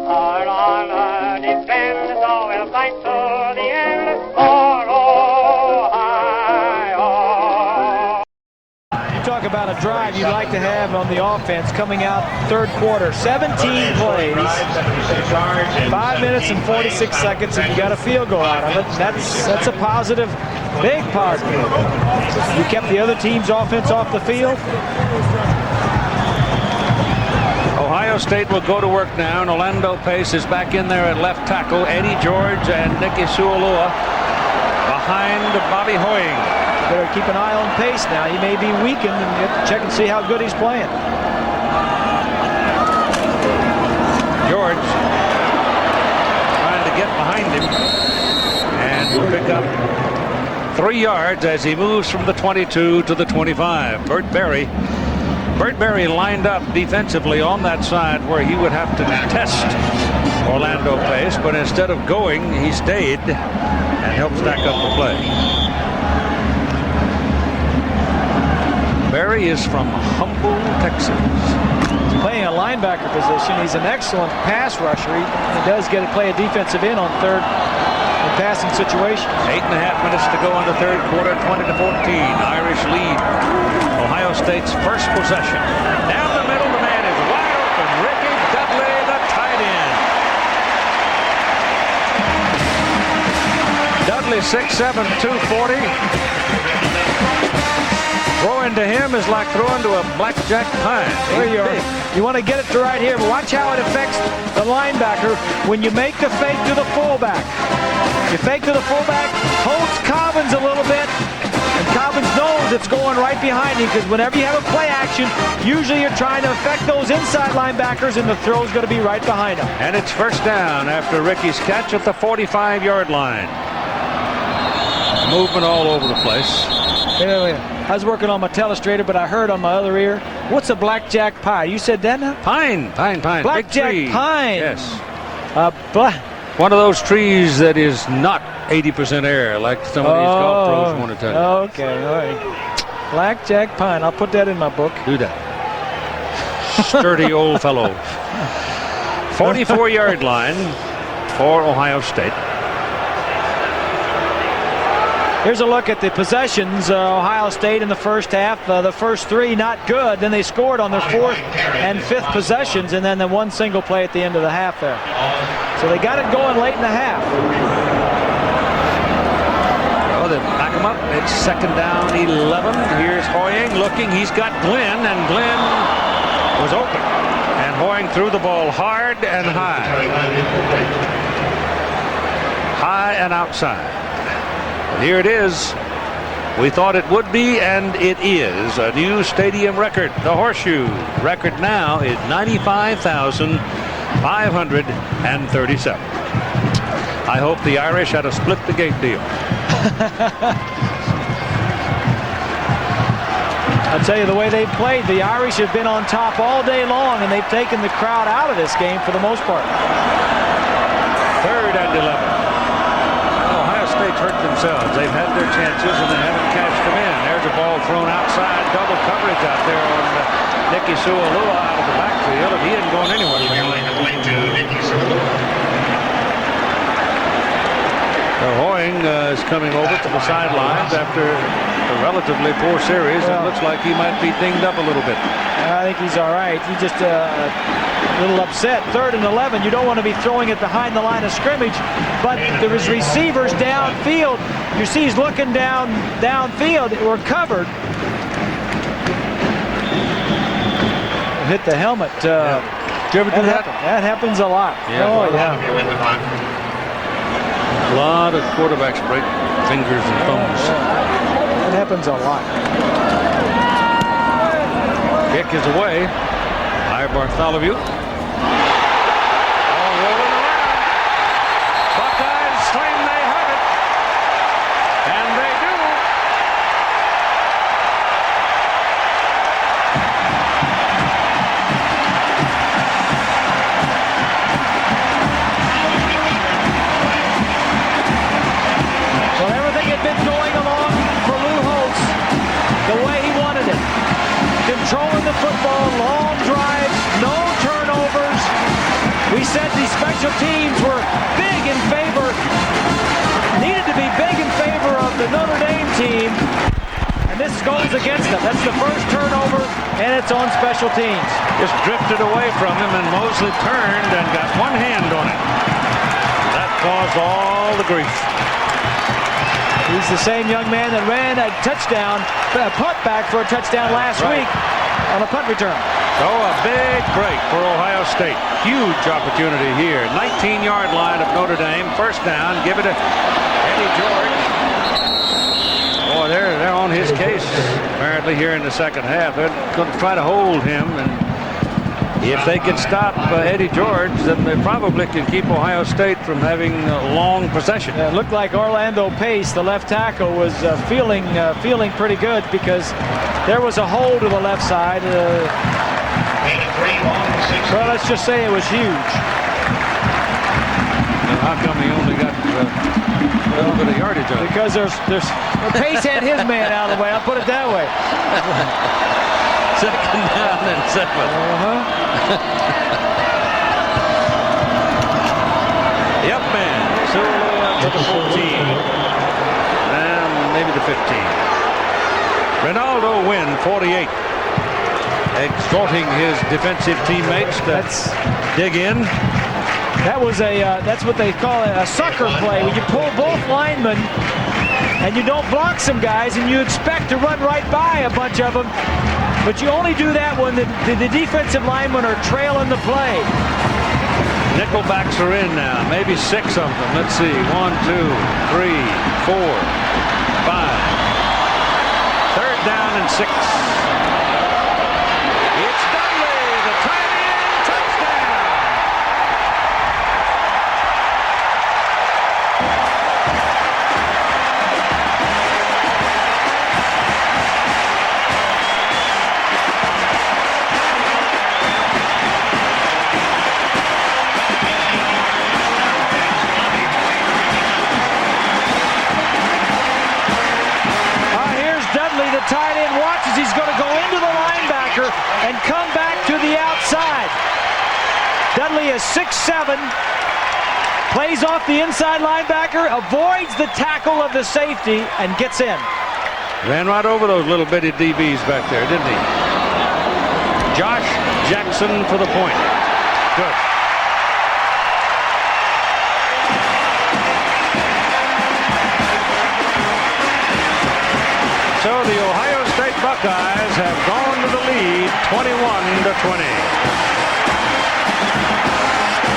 Hard on the defense, so we'll fight to the end for Ohio. You talk about a drive you'd like to have on the offense coming out third quarter. 17 plays, 5 minutes and 46 seconds, and you got a field goal out of it. That's a positive, big positive. You kept the other team's offense off the field. Ohio State will go to work now, and Orlando Pace is back in there at left tackle. Eddie George and Nicky Suolua behind Bobby Hoying. Better keep an eye on Pace now. He may be weakened, and you have to check and see how good he's playing. George trying to get behind him and will pick up 3 yards as he moves from the 22 to the 25. Burt Berry lined up defensively on that side where he would have to test Orlando Pace, but instead of going, he stayed and helped stack up the play. Berry is from Humble, Texas. He's playing a linebacker position. He's an excellent pass rusher. He does get to play a defensive end on third in passing situations. 8.5 minutes to go in the third quarter, 20-14. Irish lead Ohio State's first possession. Down the middle, the man is wide open. Rickey Dudley, the tight end. Dudley 6'7", 240. Throwing to him is like throwing to a blackjack pine. There you are. You want to get it to right here, but watch how it affects the linebacker when you make the fake to the fullback. You fake to the fullback, holds Cobbins a little bit, and Cobbins knows it's going right behind him, because whenever you have a play action, usually you're trying to affect those inside linebackers, and the throw's going to be right behind them. And it's first down after Rickey's catch at the 45-yard line. Movement all over the place. I was working on my telestrator, but I heard on my other ear, what's a blackjack pie? You said that now? Pine. Blackjack Big tree. pine. Yes. One of those trees that is not 80% air, like some of these golf pros want to tell you. Okay, all right. Blackjack pine. I'll put that in my book. Do that. Sturdy old fellow. 44-yard line for Ohio State. Here's a look at the possessions. Ohio State in the first half. The first 3 not good. Then they scored on their 4th and 5th possessions, and then the one single play at the end of the half there. So they got it going late in the half. Oh, they back him up. It's second down, 11. Here's Hoying looking. He's got Glenn, and Glenn was open. And Hoying threw the ball hard and high. High and outside. Here it is. We thought it would be, and it is a new stadium record. The Horseshoe record now is 95,537. I hope the Irish had a split the gate deal. I'll tell you, the way they've played, the Irish have been on top all day long, and they've taken the crowd out of this game for the most part. 3rd and 11. State's hurt themselves. They've had their chances and they haven't cashed them in. There's a ball thrown outside. Double coverage out there on Nicky Suolua out of the backfield, and he isn't going anywhere. Hoying is coming over to the sidelines after a relatively poor series. It looks like he might be dinged up a little bit. I think he's all right. He's just a little upset. 3rd and 11. You don't want to be throwing it behind the line of scrimmage, but there was receivers downfield. You see he's looking downfield. We're covered. Hit the helmet. Did you ever do that? That happens a lot. Yeah. Oh, yeah. A lot of quarterbacks break fingers and thumbs. That happens a lot. Kick is away by Bartholomew. All rolling around. Buckeyes claim they have it. And they do. Well, everything had been going along for Lou Holtz the way he wanted it. Controlling the football, long drives, no turnovers. We said these special teams were big in favor, needed to be big in favor of the Notre Dame team. And this goes against them. That's the first turnover, and it's on special teams. Just drifted away from him, and Mosley turned and got one hand on it. That caused all the grief. He's the same young man that ran a touchdown, a punt back for a touchdown last week on a punt return. So a big break for Ohio State. Huge opportunity here. 19-yard line of Notre Dame. First down. Give it to Eddie George. Boy, they're on his case apparently here in the second half. They're going to try to hold him, and if they can stop Eddie George, then they probably can keep Ohio State from having a long possession. Yeah, it looked like Orlando Pace, the left tackle, was feeling pretty good because there was a hole to the left side. Well, let's just say it was huge. Now, how come he only got a little bit of yardage on it? Because there's Pace had his man out of the way. I'll put it that way. Second down and 7. Yep, man. Sulu to the 14. And maybe the 15. Ronaldo win 48. Exhorting his defensive teammates to dig in. That's what they call a sucker play. When you pull both linemen and you don't block some guys and you expect to run right by a bunch of them. But you only do that when the defensive linemen are trailing the play. Nickelbacks are in now. Maybe 6 of them. Let's see. 1, 2, 3, 4, 5. Third down and 6. It's Dudley, the tight end, touchdown. The tight end watches. He's going to go into the linebacker and come back to the outside. Dudley is 6'7", plays off the inside linebacker, avoids the tackle of the safety, and gets in. Ran right over those little bitty DBs back there, didn't he? Josh Jackson for the point. Good. So the Ohio State Buckeyes have gone to the lead 21-20.